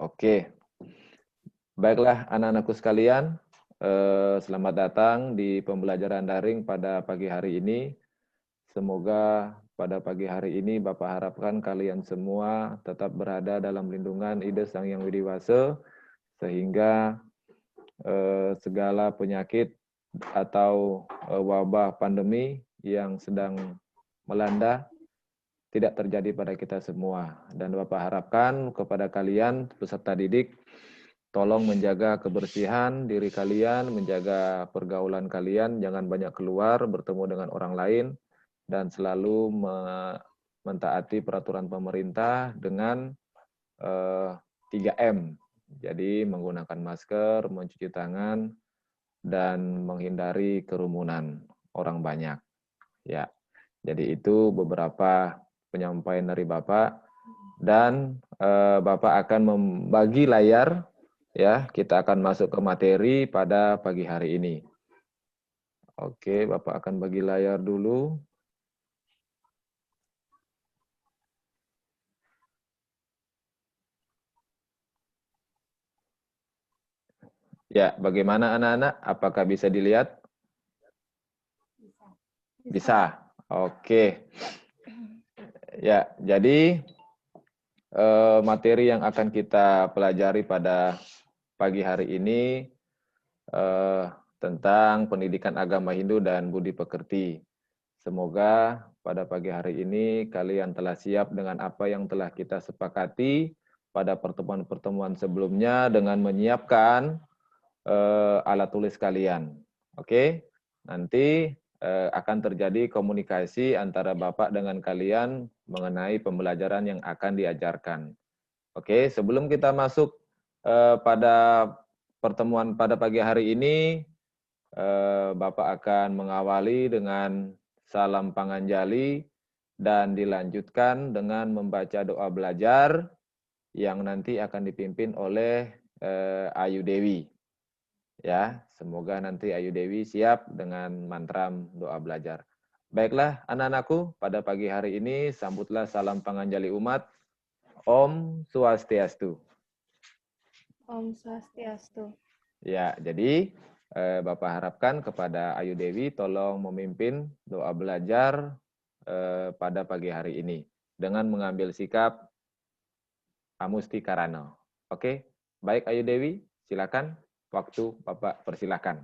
Oke, baiklah anak-anakku sekalian, selamat datang di pembelajaran daring pada pagi hari ini. Semoga pada pagi hari ini Bapak harapkan kalian semua tetap berada dalam lindungan Ida Sang Yang Widi Wasa, sehingga segala penyakit atau wabah pandemi yang sedang melanda tidak terjadi pada kita semua. Dan Bapak harapkan kepada kalian peserta didik, tolong menjaga kebersihan diri kalian, menjaga pergaulan kalian, jangan banyak keluar, bertemu dengan orang lain, dan selalu mentaati peraturan pemerintah dengan 3M. Jadi menggunakan masker, mencuci tangan, dan menghindari kerumunan orang banyak. Ya, jadi itu beberapa penyampaian dari Bapak, dan Bapak akan membagi layar. Ya, kita akan masuk ke materi pada pagi hari ini. Oke, Bapak akan bagi layar dulu. Ya, bagaimana anak-anak? Apakah bisa dilihat? Bisa. Oke. Ya, jadi materi yang akan kita pelajari pada pagi hari ini tentang pendidikan agama Hindu dan budi pekerti. Semoga pada pagi hari ini kalian telah siap dengan apa yang telah kita sepakati pada pertemuan-pertemuan sebelumnya dengan menyiapkan alat tulis kalian. Oke, nanti akan terjadi komunikasi antara Bapak dengan kalian mengenai pembelajaran yang akan diajarkan. Oke, sebelum kita masuk pada pertemuan pada pagi hari ini, Bapak akan mengawali dengan salam panganjali dan dilanjutkan dengan membaca doa belajar yang nanti akan dipimpin oleh Ayu Dewi. Ya, semoga nanti Ayu Dewi siap dengan mantra doa belajar. Baiklah anak-anakku, pada pagi hari ini sambutlah salam panganjali umat. Om Swastiastu. Om Swastiastu. Ya, jadi Bapak harapkan kepada Ayu Dewi tolong memimpin doa belajar pada pagi hari ini dengan mengambil sikap Amusti Karano. Oke, baik Ayu Dewi, silakan. Waktu Bapak persilakan.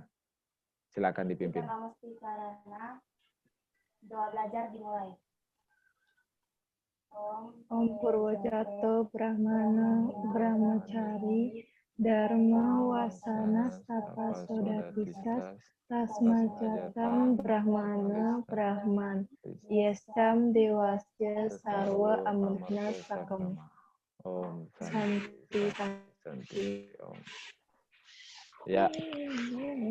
Silakan dipimpin. Amusti Karana, doa belajar dimulai. Om Purwojato Brahmana Brahmacari Dharma Wasana Sapa Sodatisas Tasma Jatam Brahmana Brahman Yesam Dewasya Sarwa Amrna Sakam. Om Santi Santi Om. Ya,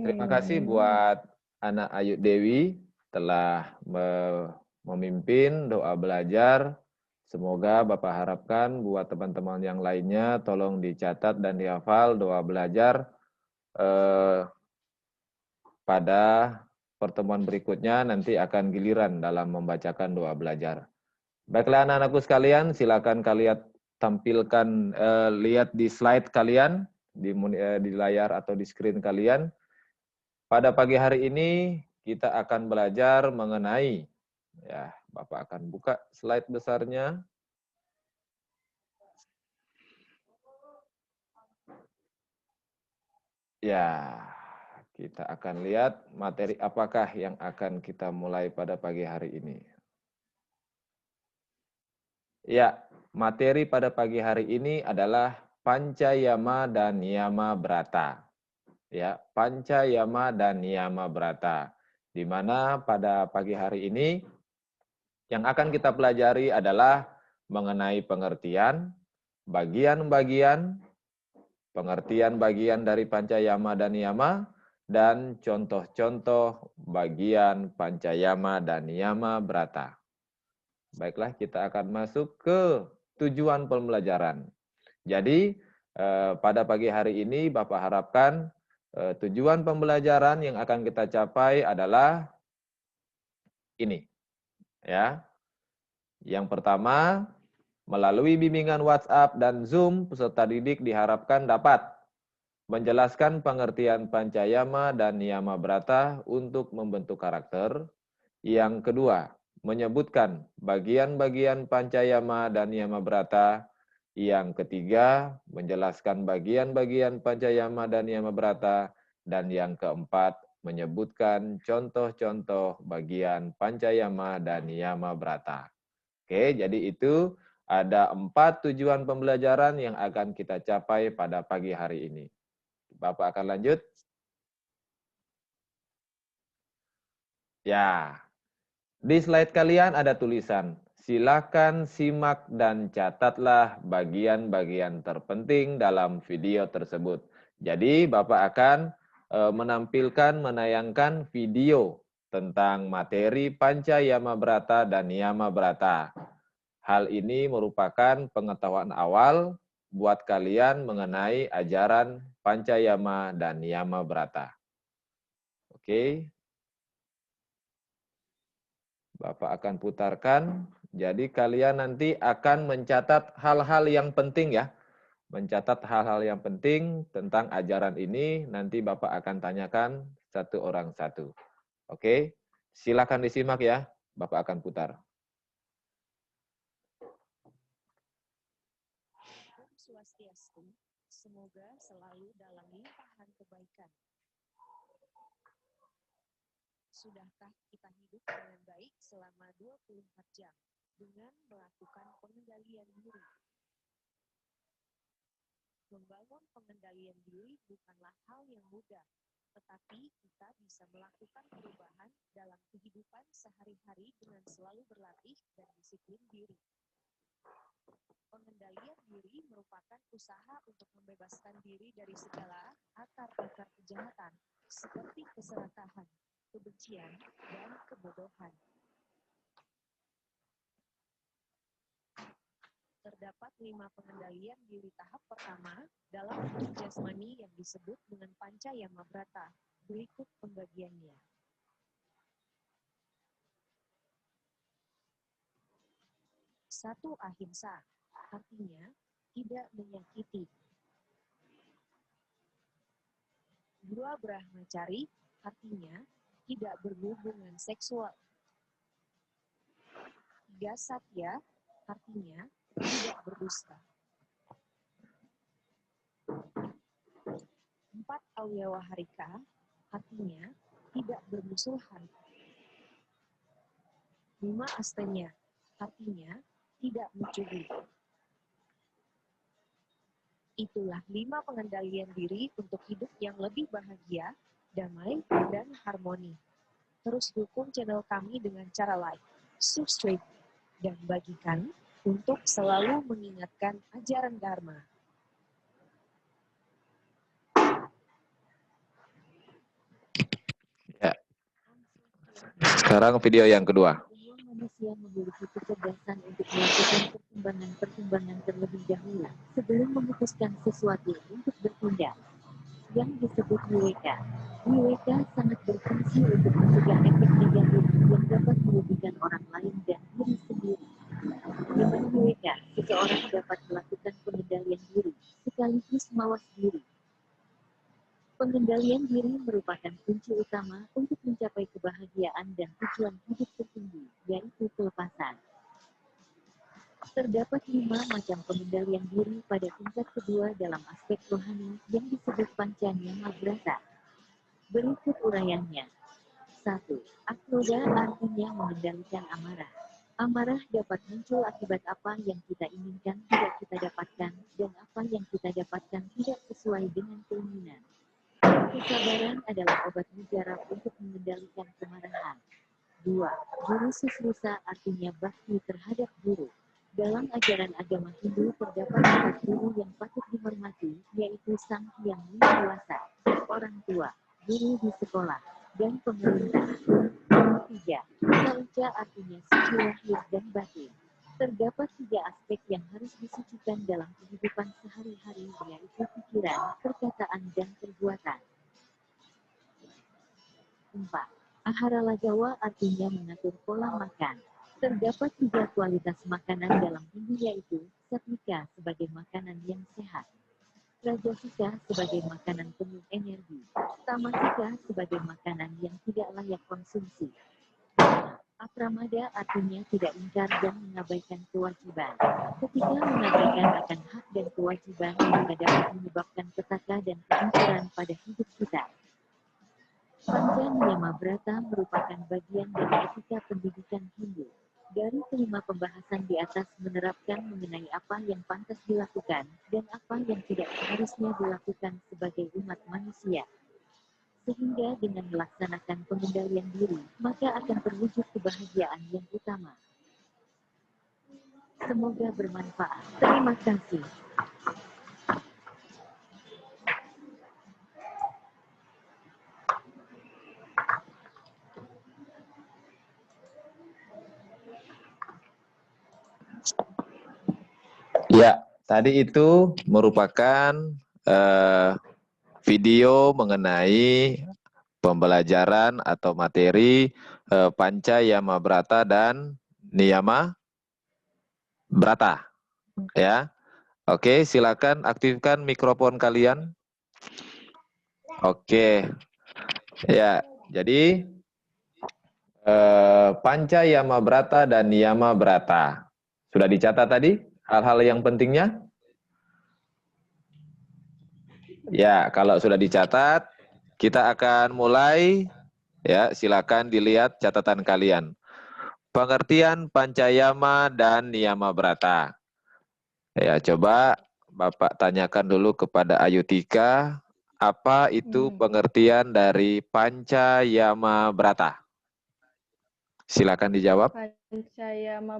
terima kasih buat anak Ayu Dewi telah memimpin doa belajar. Semoga Bapak harapkan buat teman-teman yang lainnya tolong dicatat dan dihafal doa belajar pada pertemuan berikutnya, nanti akan giliran dalam membacakan doa belajar. Baiklah anak-anakku sekalian, silakan kalian tampilkan, lihat di slide kalian, di layar atau di screen kalian. Pada pagi hari ini kita akan belajar mengenai, ya Bapak akan buka slide besarnya. Ya, kita akan lihat materi apakah yang akan kita mulai pada pagi hari ini. Ya, materi pada pagi hari ini adalah Pancayama dan Niyama Brata. Ya, Pancayama dan Niyama Brata. Di mana pada pagi hari ini yang akan kita pelajari adalah mengenai pengertian, bagian-bagian, pengertian bagian dari Pancayama dan Niyama, dan contoh-contoh bagian Pancayama dan Niyama Brata. Baiklah, kita akan masuk ke tujuan pembelajaran. Jadi, pada pagi hari ini Bapak harapkan tujuan pembelajaran yang akan kita capai adalah ini. Ya. Yang pertama, Melalui bimbingan WhatsApp dan Zoom, peserta didik diharapkan dapat menjelaskan pengertian Pancayama dan Niyama Brata untuk membentuk karakter. Yang kedua, menyebutkan bagian-bagian Pancayama dan Niyama Brata. Yang ketiga, menjelaskan bagian-bagian Pancayama dan Niyama Brata. Dan yang keempat, menyebutkan contoh-contoh bagian Pancayama dan Niyama Brata. Oke, jadi itu ada 4 tujuan pembelajaran yang akan kita capai pada pagi hari ini. Bapak akan lanjut. Ya, di slide kalian ada tulisan, silakan simak dan catatlah bagian-bagian terpenting dalam video tersebut. Jadi Bapak akan menayangkan video tentang materi Pancayama Brata dan Niyama Brata. Hal ini merupakan pengetahuan awal buat kalian mengenai ajaran Pancayama dan Niyama Brata. Oke. Bapak akan putarkan. Jadi kalian nanti akan mencatat hal-hal yang penting ya. Mencatat hal-hal yang penting tentang ajaran ini. Nanti Bapak akan tanyakan satu orang satu. Oke. Silakan disimak ya. Bapak akan putar. Swastiastu, semoga selalu dalam limpahan kebaikan. Sudahkah kita hidup dengan baik selama 24 jam dengan melakukan pengendalian diri? Membangun pengendalian diri bukanlah hal yang mudah, tetapi kita bisa melakukan perubahan dalam kehidupan sehari-hari dengan selalu berlatih dan disiplin diri. Pengendalian diri merupakan usaha untuk membebaskan diri dari segala akar-akar kejahatan, seperti keserakahan, kebencian, dan kebodohan. Terdapat 5 pengendalian diri tahap pertama dalam bentuk jasmani yang disebut dengan Pancayama Brata. Berikut pembagiannya. 1. Ahimsa, artinya tidak menyakiti. 2. Brahmacari, artinya tidak berhubungan seksual. 3. Satya, artinya tidak berdusta. 4. Awyawaharika, artinya tidak bermusuhan. 5. Astenya, artinya tidak mencuri. Itulah 5 pengendalian diri untuk hidup yang lebih bahagia, damai, dan harmoni. Terus dukung channel kami dengan cara like, subscribe, dan bagikan untuk selalu mengingatkan ajaran Dharma. Ya. Sekarang video yang kedua. Semua manusia memiliki kecerdasan untuk melakukan pertimbangan terlebih dahulu sebelum memutuskan sesuatu untuk bertindak. Yang disebut Wiveka. Wiveka sangat berfungsi untuk mencegah efek negatif yang dapat merugikan orang lain dan diri sendiri. Dengan Wiveka, seseorang dapat melakukan pengendalian diri, sekaligus mawas diri. Pengendalian diri merupakan kunci utama untuk mencapai kebahagiaan dan tujuan hidup tertinggi, yaitu kelepasan. Terdapat 5 macam pengendalian diri pada tingkat kedua dalam aspek rohani yang disebut Pancayama Brata. Berikut uraiannya. 1. Akroda artinya mengendalikan amarah. Amarah dapat muncul akibat apa yang kita inginkan tidak kita dapatkan, dan apa yang kita dapatkan tidak sesuai dengan keinginan. Kesabaran adalah obat mujarab untuk mengendalikan kemarahan. 2. Guru susrusa artinya bakti terhadap guru. Dalam ajaran agama Hindu terdapat 4 guru yang patut dihormati, yaitu Sang Hyang Widi-Wasa, orang tua, guru di sekolah, dan pemerintah. 3. Sauca artinya suci lahir dan batin. Terdapat 3 aspek yang harus disucikan dalam kehidupan sehari-hari, yaitu pikiran, perkataan, dan perbuatan. 4. Ahara Lagawa artinya mengatur pola makan. Terdapat 3 kualitas makanan dalam Hindu, yaitu Satvika sebagai makanan yang sehat, Rajasika sebagai makanan penuh energi, Tamasika sebagai makanan yang tidak layak konsumsi. Apramada artinya tidak ingkar dan mengabaikan kewajiban. Ketika mengabaikan akan hak dan kewajiban, maka dapat menyebabkan petaka dan kehancuran pada hidup kita. Panca Niyama Brata merupakan bagian dari etika pendidikan Hindu. Dari kelima pembahasan di atas menerapkan mengenai apa yang pantas dilakukan dan apa yang tidak seharusnya dilakukan sebagai umat manusia. Sehingga dengan melaksanakan pengendalian diri, maka akan terwujud kebahagiaan yang utama. Semoga bermanfaat. Terima kasih. Ya, tadi itu merupakan video mengenai pembelajaran atau materi Panca Yama Brata dan Niyama Brata. Ya, oke, silakan aktifkan mikrofon kalian. Oke, ya, jadi Panca Yama Brata dan Niyama Brata sudah dicatat tadi hal-hal yang pentingnya? Ya, kalau sudah dicatat, kita akan mulai. Ya, silakan dilihat catatan kalian. Pengertian Pancayama dan Niyama Brata. Ya, coba Bapak tanyakan dulu kepada Ayutika, apa itu pengertian dari Pancayama Brata? Silakan dijawab. Pancayama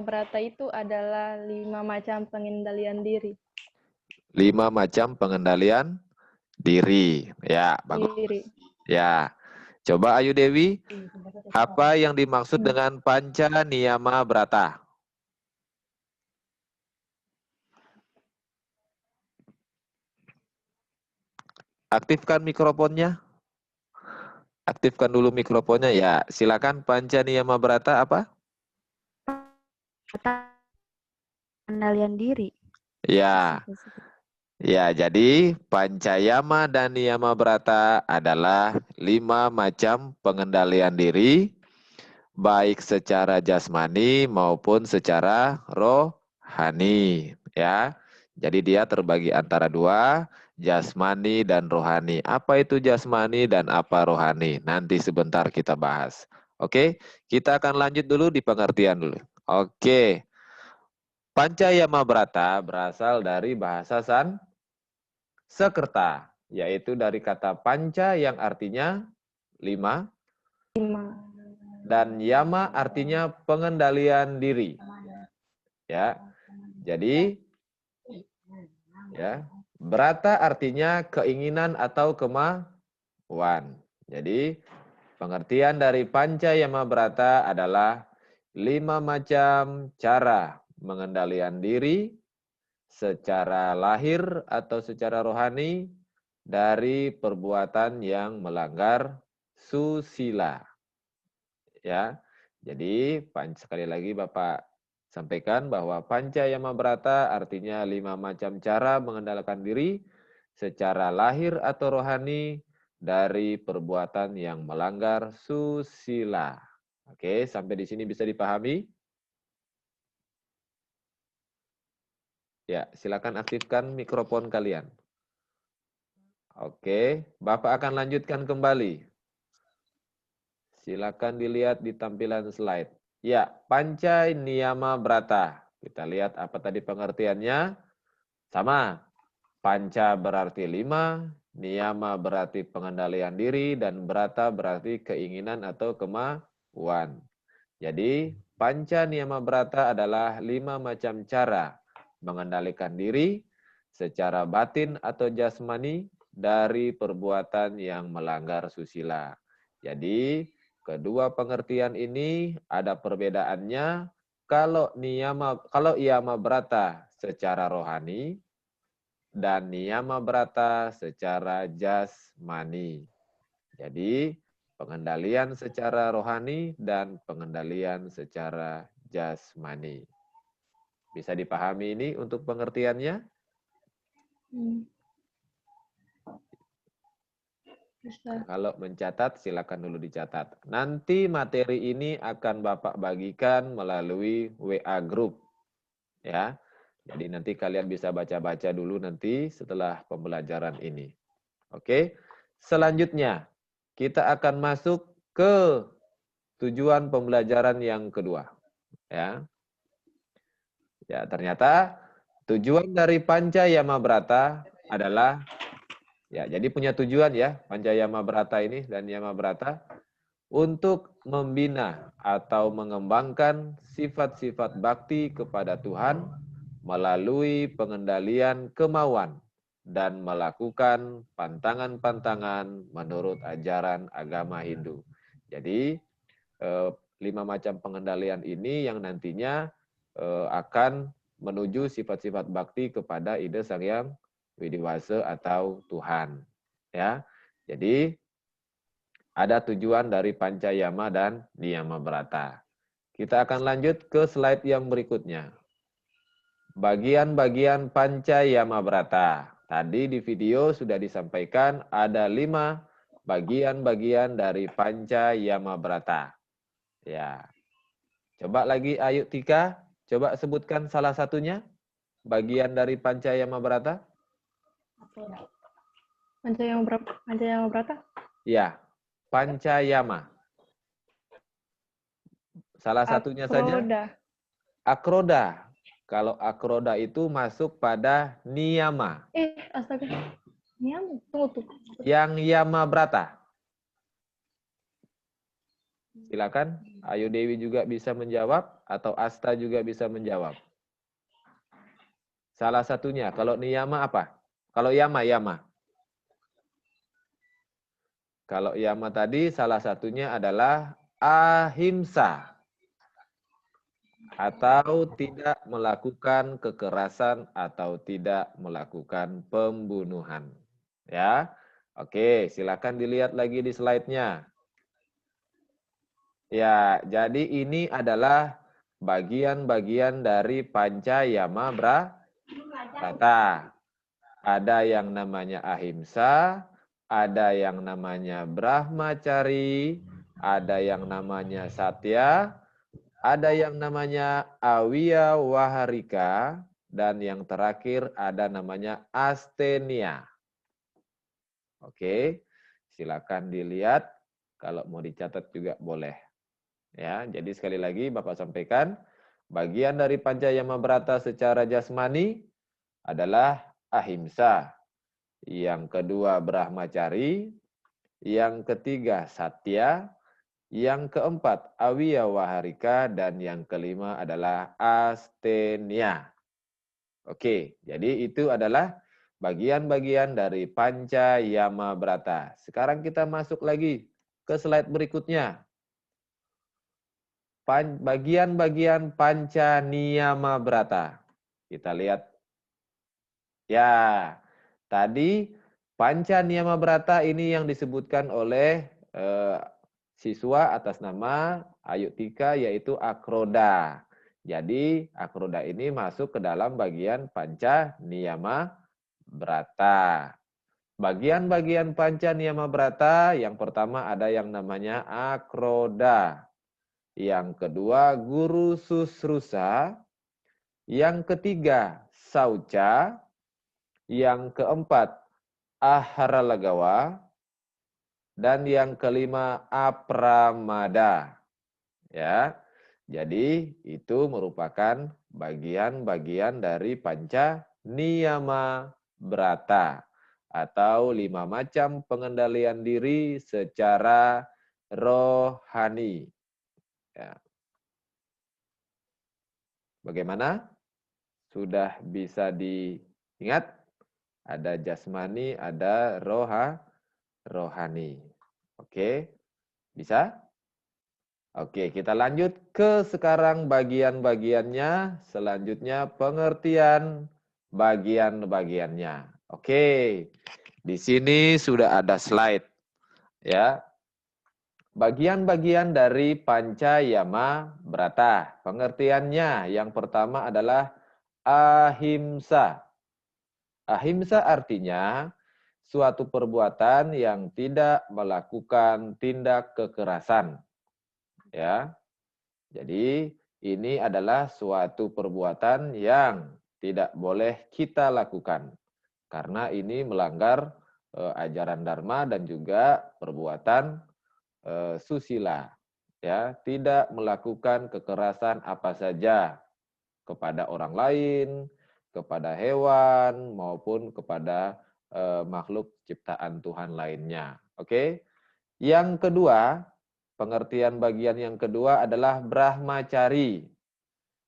Brata itu adalah 5 macam pengendalian diri. 5 macam pengendalian diri. Ya, bagus. Ya. Coba Ayu Dewi, apa yang dimaksud dengan Panca Niyama Brata? Aktifkan mikrofonnya. Aktifkan dulu mikrofonnya. Ya, silakan. Panca Niyama Brata apa? Pengendalian diri. Ya. Ya, jadi Pancayama dan Niyama Brata adalah 5 macam pengendalian diri, baik secara jasmani maupun secara rohani. Ya, jadi dia terbagi antara 2, jasmani dan rohani. Apa itu jasmani dan apa rohani? Nanti sebentar kita bahas. Oke, kita akan lanjut dulu di pengertian dulu. Oke, Pancayama Brata berasal dari bahasa Sanskerta, yaitu dari kata panca yang artinya 5, dan yama artinya pengendalian diri. Ya. Jadi ya, brata artinya keinginan atau kemauan. Jadi pengertian dari Pancayama Brata adalah 5 macam cara mengendalikan diri secara lahir atau secara rohani dari perbuatan yang melanggar susila. Ya. Jadi sekali lagi Bapak sampaikan bahwa Pancayama Brata artinya 5 macam cara mengendalikan diri secara lahir atau rohani dari perbuatan yang melanggar susila. Oke, sampai di sini bisa dipahami? Ya, silakan aktifkan mikrofon kalian. Oke, Bapak akan lanjutkan kembali. Silakan dilihat di tampilan slide. Ya, Panca Niyama Brata. Kita lihat apa tadi pengertiannya. Sama. Panca berarti 5, Niyama berarti pengendalian diri, dan Brata berarti keinginan atau kemauan. Jadi, Panca Niyama Brata adalah 5 macam cara mengendalikan diri secara batin atau jasmani dari perbuatan yang melanggar susila. Jadi, kedua pengertian ini ada perbedaannya. Kalau Yama Brata secara rohani dan Niyama Brata secara jasmani. Jadi, Pengendalian secara rohani dan pengendalian secara jasmani. Bisa dipahami ini untuk pengertiannya? Bisa. Kalau mencatat, silakan dulu dicatat. Nanti materi ini akan Bapak bagikan melalui WA Group. Ya, jadi nanti kalian bisa baca-baca dulu nanti setelah pembelajaran ini. Oke, selanjutnya kita akan masuk ke tujuan pembelajaran yang kedua. Ya, ternyata tujuan dari Panca Yama Brata adalah, jadi punya tujuan ya, Panca Yama Brata ini dan Yama Brata untuk membina atau mengembangkan sifat-sifat bakti kepada Tuhan melalui pengendalian kemauan dan melakukan pantangan-pantangan menurut ajaran agama Hindu. Jadi 5 macam pengendalian ini yang nantinya akan menuju sifat-sifat bakti kepada Ida Sang Hyang Widiwasa atau Tuhan. Ya, jadi ada tujuan dari Panca Yama dan Niyama Brata. Kita akan lanjut ke slide yang berikutnya. Bagian-bagian Panca Yama Brata. Tadi di video sudah disampaikan ada 5 bagian-bagian dari Panca Yama Brata. Ya. Coba lagi Ayu Tika, coba sebutkan salah satunya. Bagian dari Panca Yama Brata. Panca Yama Brata? Ya, Panca Yama. Salah satunya saja. Akroda. Kalau akroda itu masuk pada niyama. Astaga. Niyama, tunggu. Yang Yama Brata. Silakan, Ayu Dewi juga bisa menjawab atau Asta juga bisa menjawab. Salah satunya, kalau niyama apa? Kalau Yama. Kalau Yama tadi salah satunya adalah ahimsa. Atau tidak melakukan kekerasan atau tidak melakukan pembunuhan. Ya, oke, silakan dilihat lagi di slide-nya. Ya, jadi ini adalah bagian-bagian dari Panca Yama Brata. Ada yang namanya ahimsa, ada yang namanya brahmacari, ada yang namanya satya, ada yang namanya awiya waharika, dan yang terakhir ada namanya astenia. Oke, silakan dilihat. Kalau mau dicatat juga boleh. Ya, jadi sekali lagi Bapak sampaikan, bagian dari Panca Yama Brata secara jasmani adalah ahimsa. Yang kedua brahmacari, yang ketiga satya, yang keempat, awiya waharika, dan yang kelima adalah astenia. Oke, jadi itu adalah bagian-bagian dari Panca Yama Brata. Sekarang kita masuk lagi ke slide berikutnya. Bagian-bagian Panca Niyama Brata. Kita lihat. Ya, tadi Panca Niyama Brata ini yang disebutkan oleh siswa atas nama Ayu Tika, yaitu akroda. Jadi akroda ini masuk ke dalam bagian Panca Niyama Brata. Bagian-bagian Panca Niyama Brata, yang pertama ada yang namanya akroda. Yang kedua guru susrusa. Yang ketiga sauca. Yang keempat aharalagawa. Dan yang kelima apramada. Ya. Jadi itu merupakan bagian-bagian dari Panca Niyama Brata atau 5 macam pengendalian diri secara rohani. Ya. Bagaimana? Sudah bisa diingat? Ada jasmani, ada rohani. Oke, bisa? Oke, kita lanjut ke sekarang bagian-bagiannya. Selanjutnya pengertian bagian-bagiannya. Oke, di sini sudah ada slide. Ya, Bagian-bagian dari Panca Yama Brata. Pengertiannya yang pertama adalah ahimsa. Ahimsa artinya suatu perbuatan yang tidak melakukan tindak kekerasan. Ya. Jadi ini adalah suatu perbuatan yang tidak boleh kita lakukan karena ini melanggar ajaran Dharma dan juga perbuatan susila, ya, tidak melakukan kekerasan apa saja kepada orang lain, kepada hewan maupun kepada makhluk ciptaan Tuhan lainnya. Oke. Yang kedua, pengertian bagian yang kedua adalah brahmacari.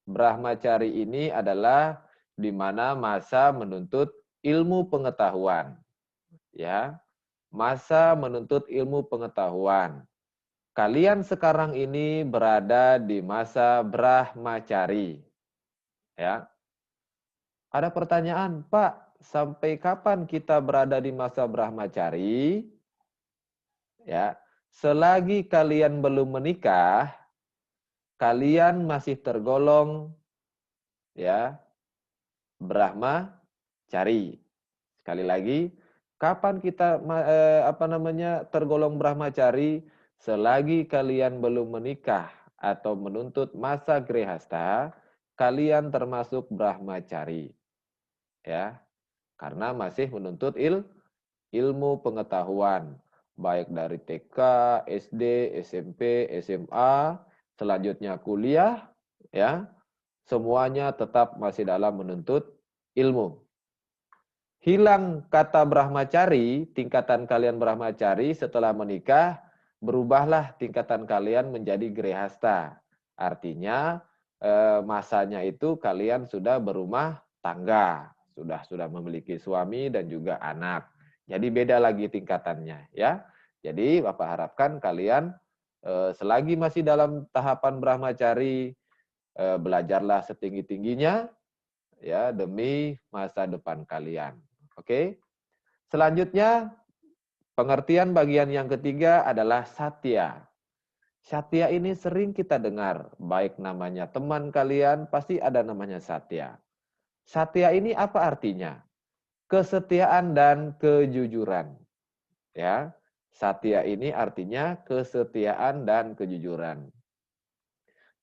Brahmacari ini adalah di mana masa menuntut ilmu pengetahuan. Ya, masa menuntut ilmu pengetahuan. Kalian sekarang ini berada di masa brahmacari. Ya. Ada pertanyaan, Pak, sampai kapan kita berada di masa brahmacari? Ya, selagi kalian belum menikah, kalian masih tergolong ya brahmacari. Sekali lagi, kapan kita tergolong brahmacari? Selagi kalian belum menikah atau menuntut masa grihasta, kalian termasuk brahmacari. Ya, karena masih menuntut ilmu pengetahuan, baik dari TK, SD, SMP, SMA, selanjutnya kuliah, ya, semuanya tetap masih dalam menuntut ilmu. Hilang kata brahmacari, tingkatan kalian brahmacari setelah menikah, berubahlah tingkatan kalian menjadi grihasta. Artinya masanya itu kalian sudah berumah tangga, sudah memiliki suami dan juga anak. Jadi beda lagi tingkatannya, ya. Jadi Bapak harapkan kalian selagi masih dalam tahapan brahmacari, belajarlah setinggi-tingginya ya demi masa depan kalian. Oke. Selanjutnya pengertian bagian yang ketiga adalah satya. Satya ini sering kita dengar, baik namanya teman kalian pasti ada namanya satya. Satya ini apa artinya? Kesetiaan dan kejujuran. Ya. Satya ini artinya kesetiaan dan kejujuran.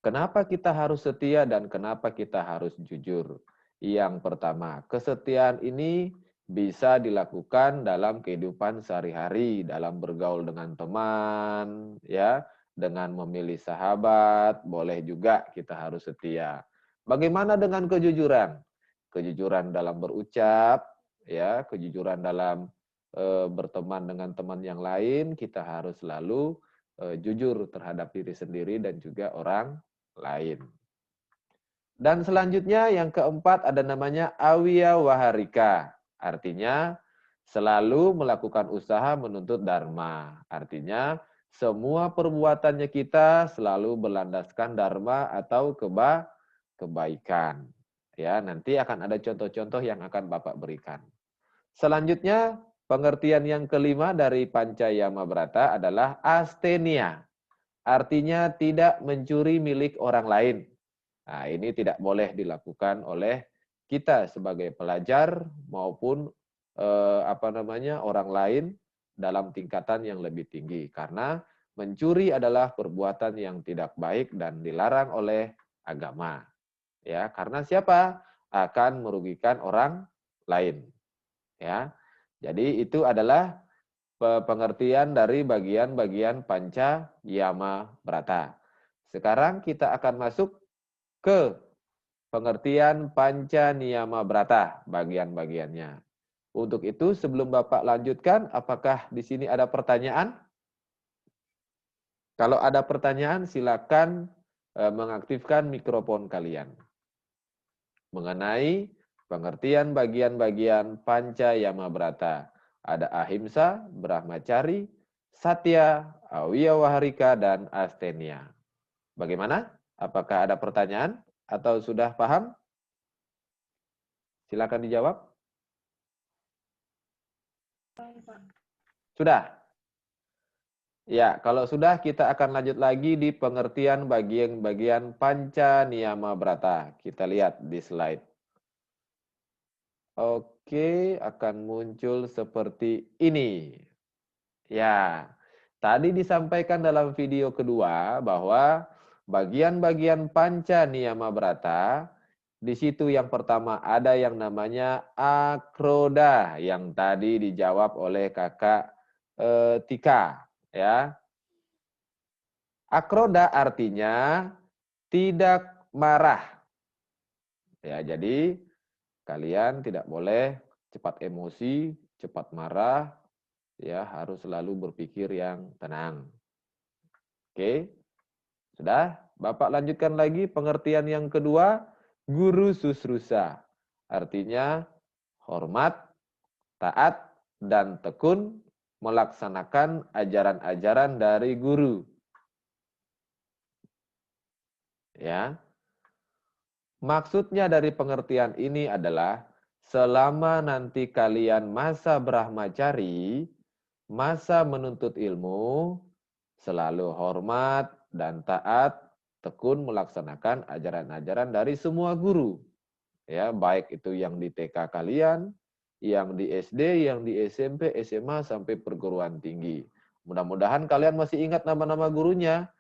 Kenapa kita harus setia dan kenapa kita harus jujur? Yang pertama, kesetiaan ini bisa dilakukan dalam kehidupan sehari-hari, dalam bergaul dengan teman, ya, dengan memilih sahabat, boleh juga kita harus setia. Bagaimana dengan kejujuran? Kejujuran dalam berucap, ya, kejujuran dalam berteman dengan teman yang lain, kita harus selalu jujur terhadap diri sendiri dan juga orang lain. Dan selanjutnya yang keempat ada namanya awiya waharika. Artinya selalu melakukan usaha menuntut dharma. Artinya semua perbuatannya kita selalu berlandaskan dharma atau kebaikan. Ya, nanti akan ada contoh-contoh yang akan Bapak berikan. Selanjutnya pengertian yang kelima dari Panca Yama Brata adalah astenia. Artinya tidak mencuri milik orang lain. Nah, ini tidak boleh dilakukan oleh kita sebagai pelajar maupun orang lain dalam tingkatan yang lebih tinggi. Karena mencuri adalah perbuatan yang tidak baik dan dilarang oleh agama. Ya, karena siapa? Akan merugikan orang lain. Ya. Jadi itu adalah pengertian dari bagian-bagian Panca Yama Brata. Sekarang kita akan masuk ke pengertian Panca Niyama Brata, bagian-bagiannya. Untuk itu sebelum Bapak lanjutkan, apakah di sini ada pertanyaan? Kalau ada pertanyaan silakan mengaktifkan mikrofon kalian. Mengenai pengertian bagian-bagian Panca Yama Brata. Ada ahimsa, brahmacari, satya, awiya waharika, dan astenia. Bagaimana? Apakah ada pertanyaan atau sudah paham? Silakan dijawab. Sudah? Ya, kalau sudah kita akan lanjut lagi di pengertian bagian-bagian panca niyama brata. Kita lihat di slide. Oke, akan muncul seperti ini. Ya, tadi disampaikan dalam video kedua bahwa bagian-bagian panca niyama brata, di situ yang pertama ada yang namanya akroda, yang tadi dijawab oleh kakak Tika. Ya, akroda artinya tidak marah. Ya, jadi kalian tidak boleh cepat emosi, cepat marah, ya harus selalu berpikir yang tenang. Oke, sudah? Bapak lanjutkan lagi pengertian yang kedua, guru susrusa. Artinya hormat, taat, dan tekun melaksanakan ajaran-ajaran dari guru. Ya. Maksudnya dari pengertian ini adalah selama nanti kalian masa brahmacari, masa menuntut ilmu, selalu hormat dan taat, tekun melaksanakan ajaran-ajaran dari semua guru. Ya, baik itu yang di TK kalian, yang di SD, yang di SMP, SMA sampai perguruan tinggi. Mudah-mudahan kalian masih ingat nama-nama gurunya.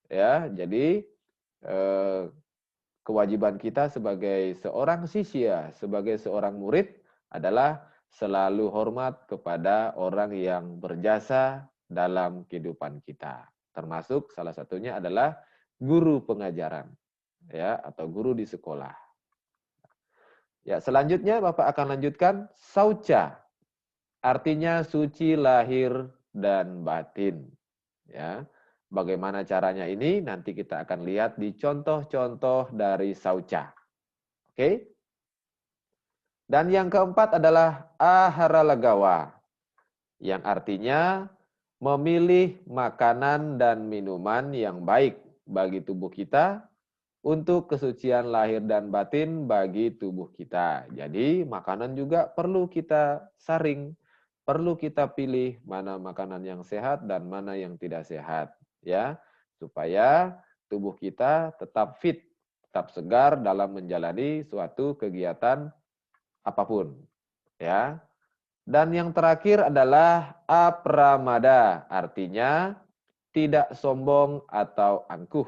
Ya, jadi kewajiban kita sebagai seorang sisya, sebagai seorang murid adalah selalu hormat kepada orang yang berjasa dalam kehidupan kita. Termasuk salah satunya adalah guru pengajaran, ya, atau guru di sekolah. Ya, selanjutnya Bapak akan lanjutkan saucha. Artinya suci lahir dan batin. Ya. Bagaimana caranya ini nanti kita akan lihat di contoh-contoh dari saucha. Oke? Dan yang keempat adalah ahara lagawa, yang artinya memilih makanan dan minuman yang baik bagi tubuh kita untuk kesucian lahir dan batin bagi tubuh kita. Jadi makanan juga perlu kita saring, perlu kita pilih mana makanan yang sehat dan mana yang tidak sehat, ya, supaya tubuh kita tetap fit, tetap segar dalam menjalani suatu kegiatan apapun, ya. Dan yang terakhir adalah apramada, artinya tidak sombong atau angkuh.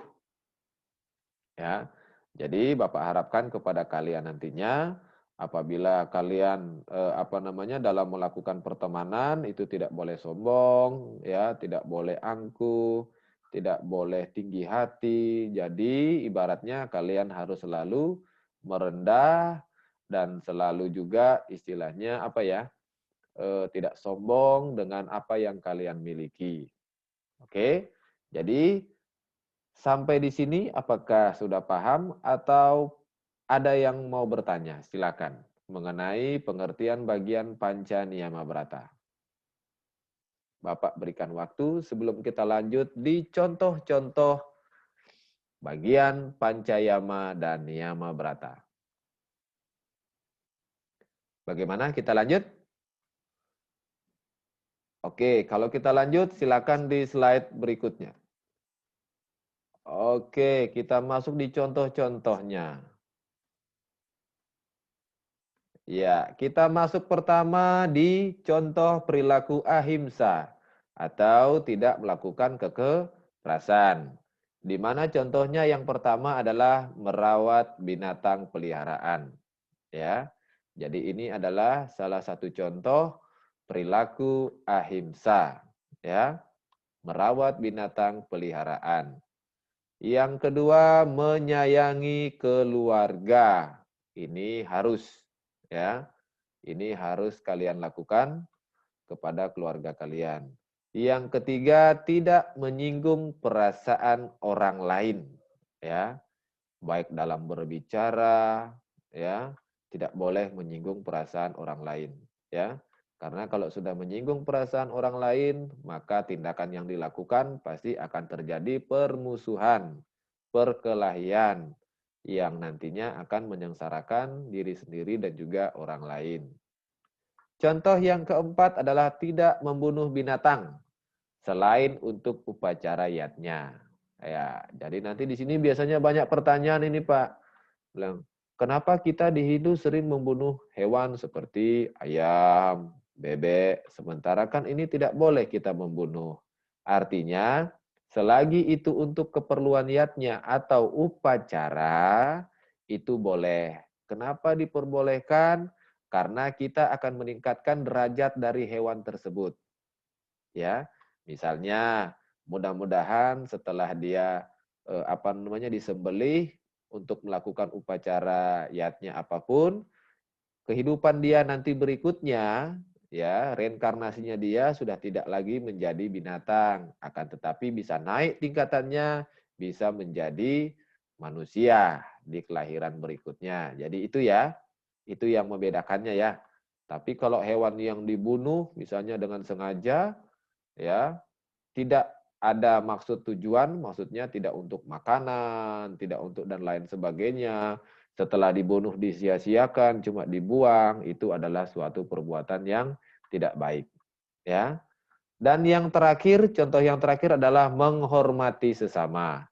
Ya. Jadi Bapak harapkan kepada kalian nantinya apabila kalian dalam melakukan pertemanan itu tidak boleh sombong, ya, tidak boleh angkuh, tidak boleh tinggi hati. Jadi ibaratnya kalian harus selalu merendah dan selalu juga istilahnya tidak sombong dengan apa yang kalian miliki. Oke, jadi sampai di sini apakah sudah paham atau ada yang mau bertanya? Silakan mengenai pengertian bagian panca niyama brata. Bapak berikan waktu sebelum kita lanjut di contoh-contoh bagian pancayama dan niyama brata. Bagaimana kita lanjut? Oke, kalau kita lanjut silakan di slide berikutnya. Oke, kita masuk di contoh-contohnya. Ya, kita masuk pertama di contoh perilaku ahimsa atau tidak melakukan kekerasan. Di mana contohnya yang pertama adalah merawat binatang peliharaan. Ya. Jadi ini adalah salah satu contoh perilaku ahimsa, ya. Merawat binatang peliharaan. Yang kedua, menyayangi keluarga. Ini harus, ya. Ini harus kalian lakukan kepada keluarga kalian. Yang ketiga, tidak menyinggung perasaan orang lain, ya. Baik dalam berbicara, ya, tidak boleh menyinggung perasaan orang lain, ya. Karena kalau sudah menyinggung perasaan orang lain, maka tindakan yang dilakukan pasti akan terjadi permusuhan, perkelahian, yang nantinya akan menyengsarakan diri sendiri dan juga orang lain. Contoh yang keempat adalah tidak membunuh binatang. selain untuk upacara yatnya. Ya, jadi nanti di sini biasanya banyak pertanyaan ini Pak. Bilang, kenapa kita di Hindu sering membunuh hewan seperti ayam, bebek, sementara kan ini tidak boleh kita membunuh. Artinya, selagi itu untuk keperluan yatnya atau upacara, itu boleh. Kenapa diperbolehkan? Karena kita akan meningkatkan derajat dari hewan tersebut. Ya, misalnya mudah-mudahan setelah dia disembelih untuk melakukan upacara yatnya apapun, kehidupan dia nanti berikutnya, ya, reinkarnasinya dia sudah tidak lagi menjadi binatang, akan tetapi bisa naik tingkatannya, bisa menjadi manusia di kelahiran berikutnya. Jadi itu ya, itu yang membedakannya ya. Tapi kalau hewan yang dibunuh misalnya dengan sengaja, ya, tidak ada maksud tujuan, maksudnya tidak untuk makanan, tidak untuk dan lain sebagainya. Setelah dibunuh disia-siakan, cuma dibuang, itu adalah suatu perbuatan yang tidak baik. Ya. Dan yang terakhir, contoh yang terakhir adalah menghormati sesama.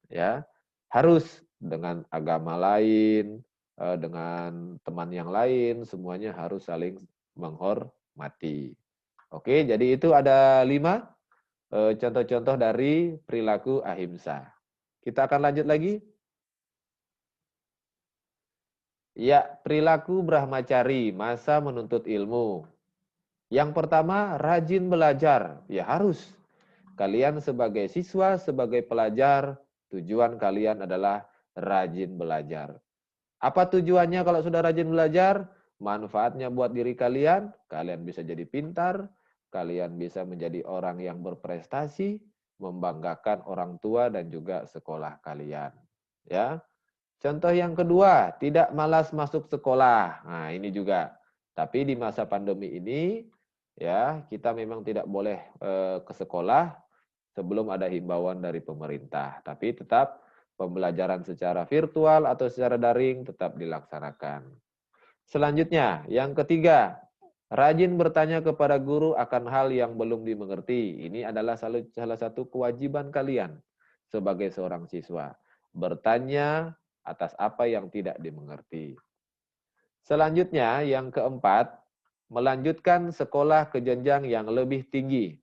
Ya. Harus dengan agama lain, dengan teman yang lain, semuanya harus saling menghormati. Oke, jadi itu ada 5 contoh-contoh dari perilaku ahimsa. Kita akan lanjut lagi. Ya, perilaku brahmacari, masa menuntut ilmu. Yang pertama, rajin belajar. Ya harus. Kalian sebagai siswa, sebagai pelajar, tujuan kalian adalah rajin belajar. Apa tujuannya kalau sudah rajin belajar? Manfaatnya buat diri kalian, kalian bisa jadi pintar, kalian bisa menjadi orang yang berprestasi, membanggakan orang tua dan juga sekolah kalian. Ya. Contoh yang kedua, tidak malas masuk sekolah. Nah, ini juga. Tapi di masa pandemi ini, ya, kita memang tidak boleh ke sekolah sebelum ada himbauan dari pemerintah. Tapi tetap pembelajaran secara virtual atau secara daring tetap dilaksanakan. Selanjutnya, yang ketiga, rajin bertanya kepada guru akan hal yang belum dimengerti. Ini adalah salah satu kewajiban kalian sebagai seorang siswa. Bertanya atas apa yang tidak dimengerti. Selanjutnya, yang keempat, melanjutkan sekolah ke jenjang yang lebih tinggi.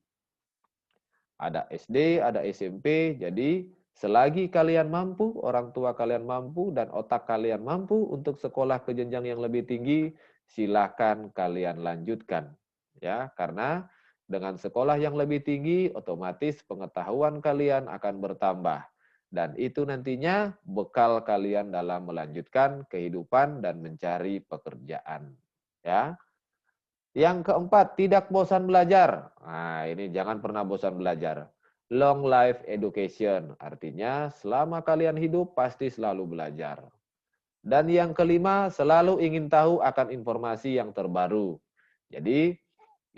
Ada SD, ada SMP, jadi selagi kalian mampu, orang tua kalian mampu, dan otak kalian mampu untuk sekolah ke jenjang yang lebih tinggi, silakan kalian lanjutkan. Ya, karena dengan sekolah yang lebih tinggi, otomatis pengetahuan kalian akan bertambah. Dan itu nantinya bekal kalian dalam melanjutkan kehidupan dan mencari pekerjaan. Ya. Yang keempat, tidak bosan belajar. Nah, ini jangan pernah bosan belajar. Long life education, artinya selama kalian hidup pasti selalu belajar. Dan yang kelima, selalu ingin tahu akan informasi yang terbaru. Jadi,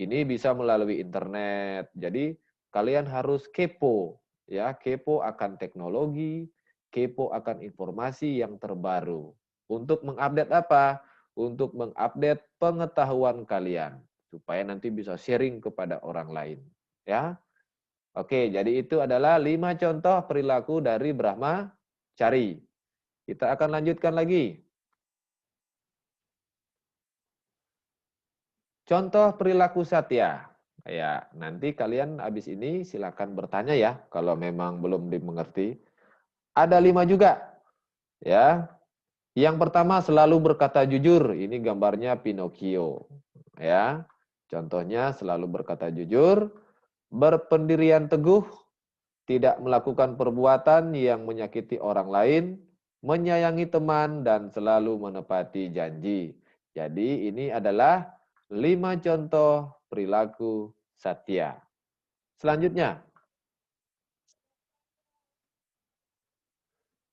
ini bisa melalui internet. Jadi, kalian harus kepo, ya, kepo akan teknologi, kepo akan informasi yang terbaru. Untuk mengupdate apa? Untuk mengupdate pengetahuan kalian supaya nanti bisa sharing kepada orang lain, ya. Oke, jadi itu adalah 5 contoh perilaku dari brahmacari. Kita akan lanjutkan lagi. Contoh perilaku satya. Ya, nanti kalian habis ini silakan bertanya ya kalau memang belum dimengerti. Ada 5 juga. Ya. Yang pertama selalu berkata jujur. Ini gambarnya Pinocchio. Ya. Contohnya selalu berkata jujur, berpendirian teguh, tidak melakukan perbuatan yang menyakiti orang lain, menyayangi teman dan selalu menepati janji. Jadi ini adalah 5 contoh perilaku satya. Selanjutnya,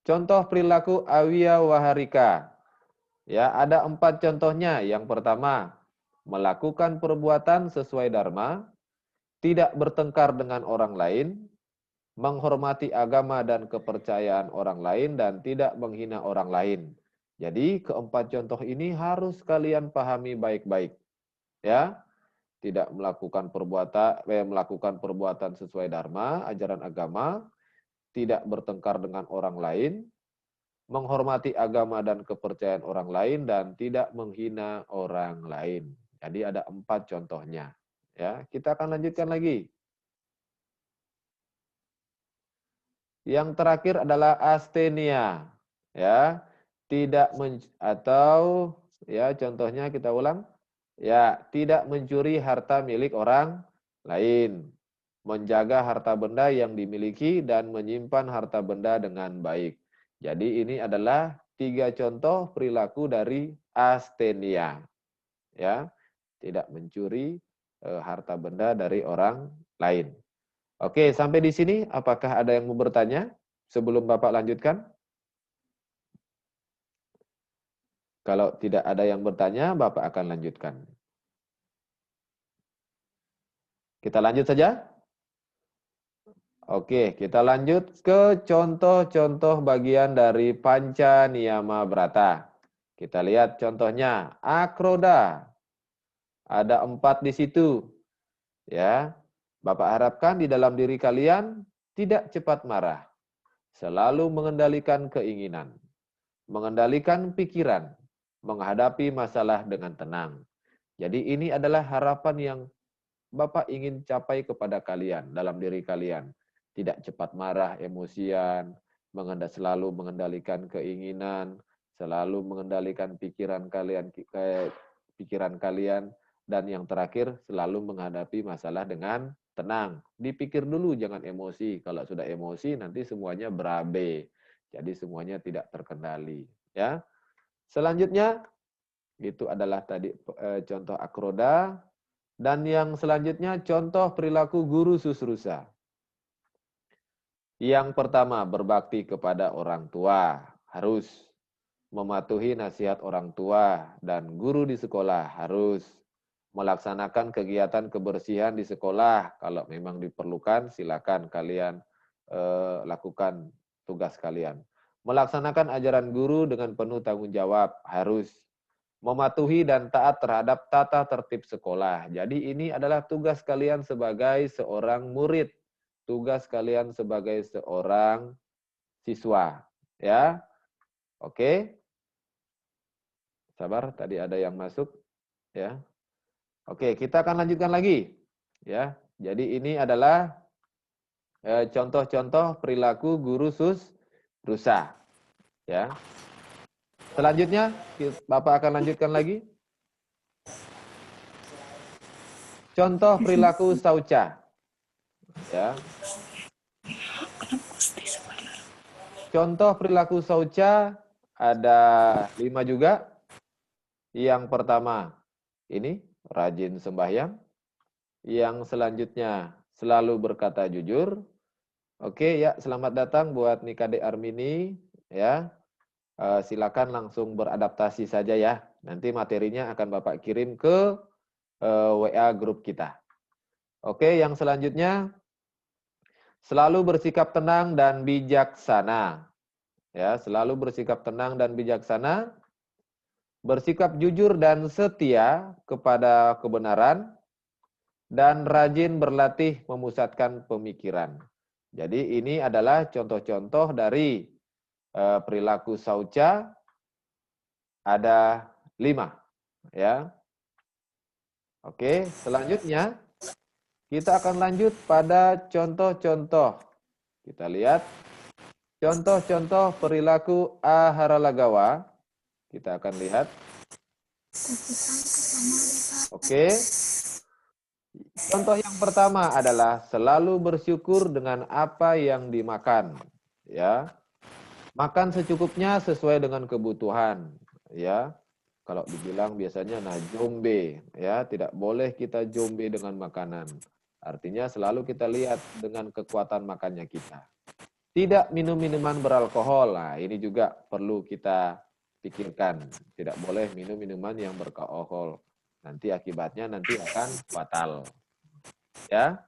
contoh perilaku awya waharika. Ya, ada 4 contohnya. Yang pertama, melakukan perbuatan sesuai dharma, tidak bertengkar dengan orang lain, menghormati agama dan kepercayaan orang lain, dan tidak menghina orang lain. Jadi, keempat contoh ini harus kalian pahami baik-baik. Ya, tidak melakukan perbuatan sesuai dharma, ajaran agama, tidak bertengkar dengan orang lain, menghormati agama dan kepercayaan orang lain, dan tidak menghina orang lain. Jadi ada 4 contohnya. Ya, kita akan lanjutkan lagi. Yang terakhir adalah asthenia. Ya, contohnya kita ulang. Ya, tidak mencuri harta milik orang lain, menjaga harta benda yang dimiliki, dan menyimpan harta benda dengan baik. Jadi ini adalah 3 contoh perilaku dari asthenia. Ya, tidak mencuri harta benda dari orang lain. Oke, sampai di sini apakah ada yang mau bertanya sebelum Bapak lanjutkan? Kalau tidak ada yang bertanya, Bapak akan lanjutkan. Kita lanjut saja? Oke, kita lanjut ke contoh-contoh bagian dari Panca Niyama Brata. Kita lihat contohnya, akroda. Ada 4 di situ. Ya, Bapak harapkan di dalam diri kalian tidak cepat marah. Selalu mengendalikan keinginan, mengendalikan pikiran, menghadapi masalah dengan tenang. Jadi ini adalah harapan yang Bapak ingin capai kepada kalian, dalam diri kalian. Tidak cepat marah, emosian, selalu mengendalikan keinginan, selalu mengendalikan pikiran kalian, dan yang terakhir selalu menghadapi masalah dengan tenang. Dipikir dulu, jangan emosi. Kalau sudah emosi nanti semuanya berabe. Jadi semuanya tidak terkendali. Ya. Selanjutnya itu adalah tadi contoh akroda. Dan yang selanjutnya contoh perilaku guru susrusa. Yang pertama, berbakti kepada orang tua. Harus mematuhi nasihat orang tua dan guru di sekolah. Harus melaksanakan kegiatan kebersihan di sekolah. Kalau memang diperlukan, silakan kalian lakukan tugas kalian. Melaksanakan ajaran guru dengan penuh tanggung jawab. Harus mematuhi dan taat terhadap tata tertib sekolah. Jadi ini adalah tugas kalian sebagai seorang murid, tugas kalian sebagai seorang siswa, ya. Oke. Sabar, tadi ada yang masuk, ya. Oke, kita akan lanjutkan lagi, ya. Jadi ini adalah contoh-contoh perilaku guru susrusa, ya. Selanjutnya, Bapak akan lanjutkan lagi. Contoh perilaku sauca. Ya. Contoh perilaku sauca ada 5 juga. Yang pertama, ini rajin sembahyang. Yang selanjutnya, selalu berkata jujur. Oke, ya, selamat datang buat Nikade Armini, ya. Silakan langsung beradaptasi saja ya. Nanti materinya akan Bapak kirim ke WA grup kita. Oke, yang selanjutnya selalu bersikap tenang dan bijaksana. Ya, selalu bersikap tenang dan bijaksana. Bersikap jujur dan setia kepada kebenaran dan rajin berlatih memusatkan pemikiran. Jadi ini adalah contoh-contoh dari perilaku sauca, ada 5, ya. Oke, selanjutnya kita akan lanjut pada contoh-contoh. Kita lihat contoh-contoh perilaku aharalagawa. Kita akan lihat. Oke. Contoh yang pertama adalah selalu bersyukur dengan apa yang dimakan, ya. Makan secukupnya sesuai dengan kebutuhan, ya. Kalau dibilang biasanya jombe, ya, tidak boleh kita jombe dengan makanan. Artinya selalu kita lihat dengan kekuatan makannya kita. Tidak minum minuman beralkohol. Nah, ini juga perlu kita pikirkan. Tidak boleh minum minuman yang beralkohol. Nanti akibatnya akan fatal. Ya.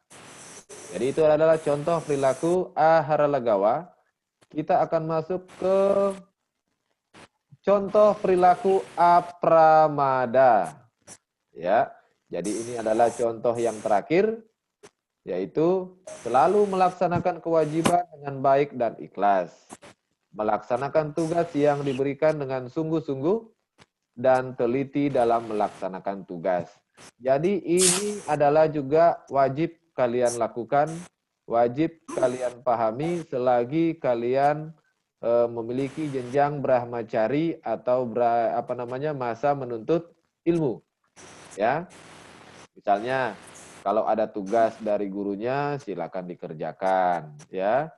Jadi itu adalah contoh perilaku aharalagawa. Kita akan masuk ke contoh perilaku apramada. Ya. Jadi ini adalah contoh yang terakhir, yaitu selalu melaksanakan kewajiban dengan baik dan ikhlas. Melaksanakan tugas yang diberikan dengan sungguh-sungguh dan teliti dalam melaksanakan tugas. Jadi ini adalah juga wajib kalian lakukan, wajib kalian pahami selagi kalian memiliki jenjang brahmacari atau masa menuntut ilmu. Ya. Misalnya kalau ada tugas dari gurunya silakan dikerjakan, ya.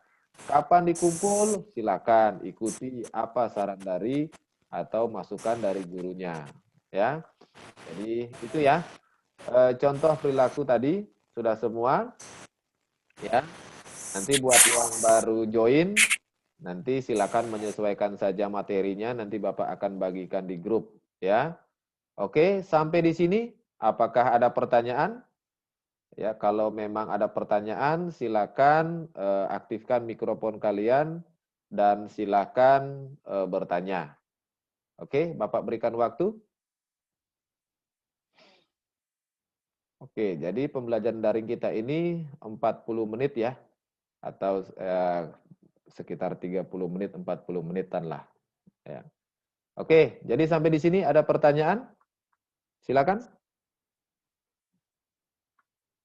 Kapan dikumpul silakan ikuti apa saran dari atau masukan dari gurunya, ya. Jadi itu ya. Contoh perilaku tadi sudah semua, ya. Nanti buat yang baru join, nanti silakan menyesuaikan saja materinya. Nanti Bapak akan bagikan di grup, ya. Oke, sampai di sini. Apakah ada pertanyaan? Ya, kalau memang ada pertanyaan, silakan aktifkan mikrofon kalian dan silakan bertanya. Oke, Bapak berikan waktu. Oke, jadi pembelajaran daring kita ini 40 menit ya, atau sekitar 30 menit, 40 menitan lah. Ya. Oke, jadi sampai di sini ada pertanyaan? Silakan.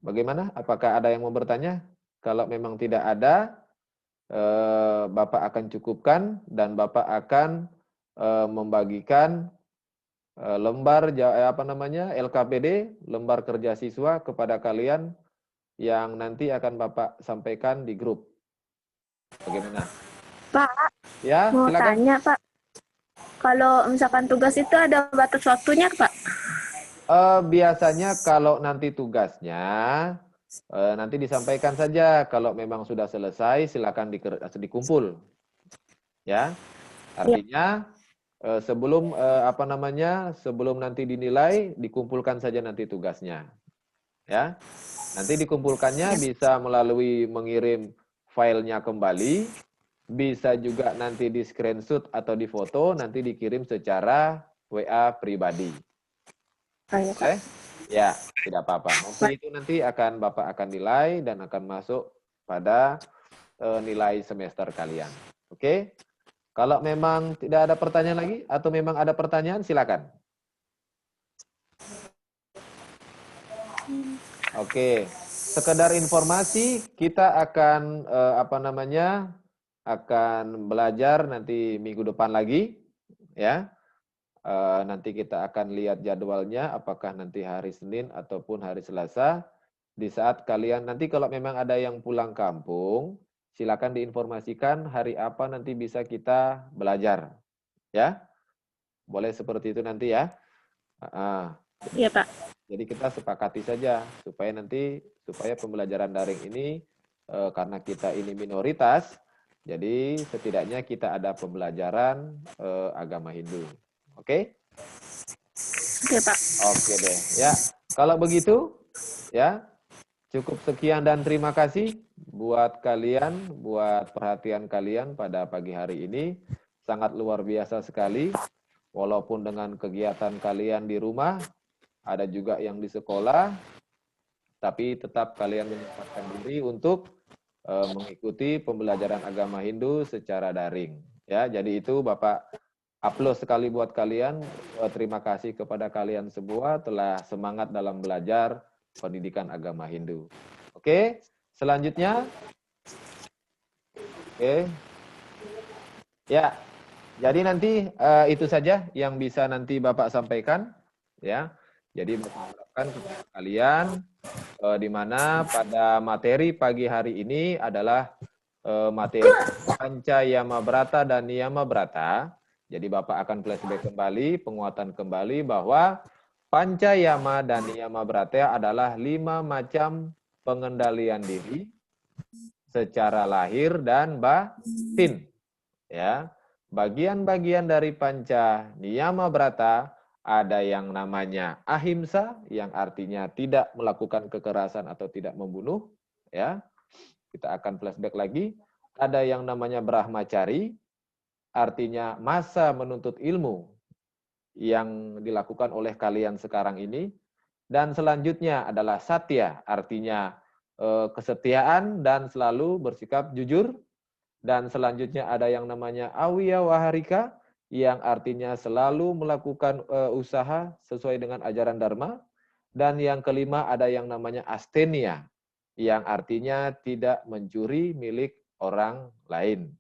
Bagaimana? Apakah ada yang mau bertanya? Kalau memang tidak ada, Bapak akan cukupkan dan Bapak akan membagikan lembar LKPD, lembar kerja siswa kepada kalian yang nanti akan Bapak sampaikan di grup. Bagaimana? Pak, Ya, mau silakan. tanya Pak, kalau misalkan tugas itu ada batas waktunya Pak? Biasanya kalau nanti tugasnya nanti disampaikan saja. Kalau memang sudah selesai, silakan dikumpul. Ya, artinya sebelum sebelum nanti dinilai, dikumpulkan saja nanti tugasnya. Ya, nanti dikumpulkannya bisa melalui mengirim filenya kembali, bisa juga nanti di screenshot atau di foto, nanti dikirim secara WA pribadi. Oke? Ya, tidak apa-apa. Nanti itu nanti Bapak akan nilai dan akan masuk pada nilai semester kalian. Oke? Kalau memang tidak ada pertanyaan lagi atau memang ada pertanyaan, silakan. Oke. Sekedar informasi, kita akan akan belajar nanti minggu depan lagi, ya. Nanti kita akan lihat jadwalnya, apakah nanti hari Senin ataupun hari Selasa. Di saat kalian, nanti kalau memang ada yang pulang kampung, silakan diinformasikan hari apa nanti bisa kita belajar. Ya, boleh seperti itu nanti ya. Iya Pak. Jadi kita sepakati saja, supaya pembelajaran daring ini, karena kita ini minoritas, jadi setidaknya kita ada pembelajaran agama Hindu. Oke? Oke Pak. Oke deh. Ya, kalau begitu, ya cukup sekian dan terima kasih buat kalian, buat perhatian kalian pada pagi hari ini. Sangat luar biasa sekali. Walaupun dengan kegiatan kalian di rumah, ada juga yang di sekolah, tapi tetap kalian menyempatkan diri untuk mengikuti pembelajaran agama Hindu secara daring. Ya, jadi itu Bapak upload sekali buat kalian. Terima kasih kepada kalian semua telah semangat dalam belajar pendidikan agama Hindu. Oke, selanjutnya. Oke. Ya, jadi nanti itu saja yang bisa nanti Bapak sampaikan. Ya, jadi Bapak harapkan kepada kalian di mana pada materi pagi hari ini adalah materi Pancayama Brata dan Niyama Brata. Jadi Bapak akan flashback kembali, penguatan kembali bahwa Pancayama dan Niyama Brata adalah 5 macam pengendalian diri secara lahir dan batin. Ya, bagian-bagian dari Panca Niyama Brata ada yang namanya ahimsa, yang artinya tidak melakukan kekerasan atau tidak membunuh. Ya, kita akan flashback lagi. Ada yang namanya brahmacari, artinya masa menuntut ilmu yang dilakukan oleh kalian sekarang ini. Dan selanjutnya adalah satya, artinya kesetiaan dan selalu bersikap jujur. Dan selanjutnya ada yang namanya awiya waharika, yang artinya selalu melakukan usaha sesuai dengan ajaran Dharma. Dan yang kelima ada yang namanya astenia, yang artinya tidak mencuri milik orang lain.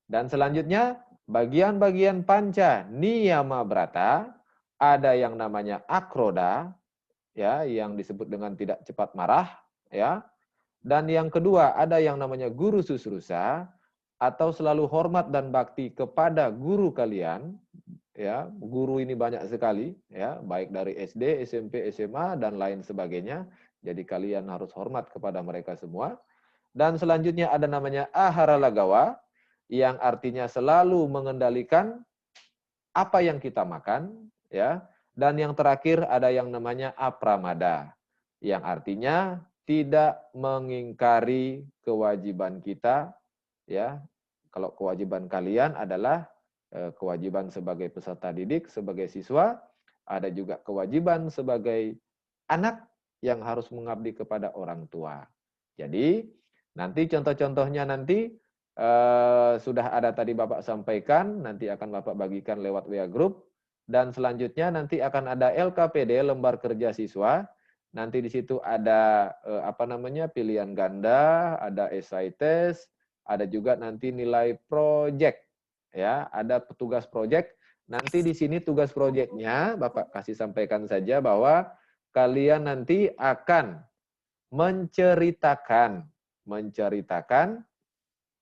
Dan selanjutnya bagian-bagian panca niyama brata, ada yang namanya akroda, ya, yang disebut dengan tidak cepat marah, ya. Dan yang kedua ada yang namanya guru susrusa, atau selalu hormat dan bakti kepada guru kalian, ya. Guru ini banyak sekali, ya, baik dari SD, SMP, SMA dan lain sebagainya. Jadi kalian harus hormat kepada mereka semua. Dan selanjutnya ada namanya ahara lagawa, yang artinya selalu mengendalikan apa yang kita makan, ya. Dan yang terakhir ada yang namanya apramada, yang artinya tidak mengingkari kewajiban kita, ya. Kalau kewajiban kalian adalah kewajiban sebagai peserta didik, sebagai siswa, ada juga kewajiban sebagai anak yang harus mengabdi kepada orang tua. Jadi nanti contoh-contohnya nanti sudah ada tadi Bapak sampaikan, nanti akan Bapak bagikan lewat WA Group. Dan selanjutnya nanti akan ada LKPD, lembar kerja siswa. Nanti di situ ada pilihan ganda, ada essay test, ada juga nanti nilai project, ya, ada petugas project. Nanti di sini tugas projectnya Bapak kasih sampaikan saja bahwa kalian nanti akan menceritakan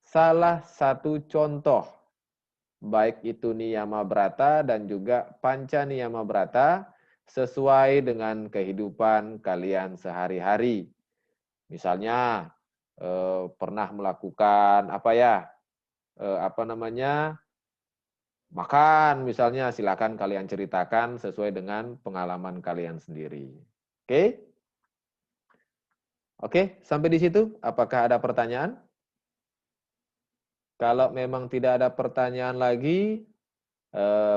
salah satu contoh, baik itu niyama brata dan juga panca niyama brata, sesuai dengan kehidupan kalian sehari-hari. Misalnya pernah melakukan makan misalnya, silakan kalian ceritakan sesuai dengan pengalaman kalian sendiri. Oke? Oke, sampai di situ. Apakah ada pertanyaan? Kalau memang tidak ada pertanyaan lagi,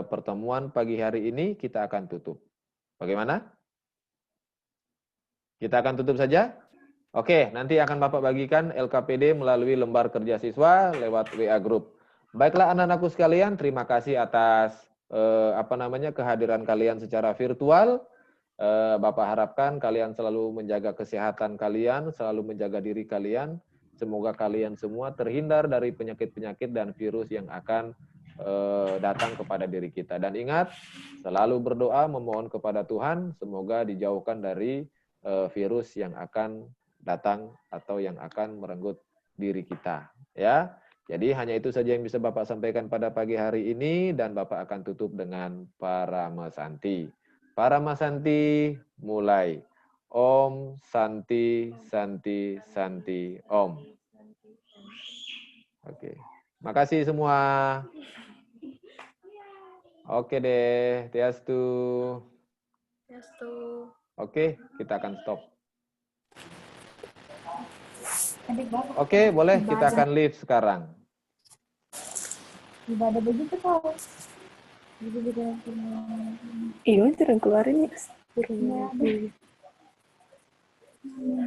pertemuan pagi hari ini kita akan tutup. Bagaimana? Kita akan tutup saja? Oke, nanti akan Bapak bagikan LKPD melalui lembar kerja siswa lewat WA Group. Baiklah anak-anakku sekalian, terima kasih atas kehadiran kalian secara virtual. Bapak harapkan kalian selalu menjaga kesehatan kalian, selalu menjaga diri kalian. Semoga kalian semua terhindar dari penyakit-penyakit dan virus yang akan datang kepada diri kita. Dan ingat, selalu berdoa memohon kepada Tuhan, semoga dijauhkan dari virus yang akan datang atau yang akan merenggut diri kita. Ya, jadi hanya itu saja yang bisa Bapak sampaikan pada pagi hari ini, dan Bapak akan tutup dengan Paramasanti. Paramasanti mulai. Om Santi Santi Santi Om. Oke. Makasih semua. Oke deh, Tiastu. Oke, kita akan stop. Oke, boleh kita akan leave sekarang. Ibadah begitu kau. Iya, jangan keluarin ya. Ya,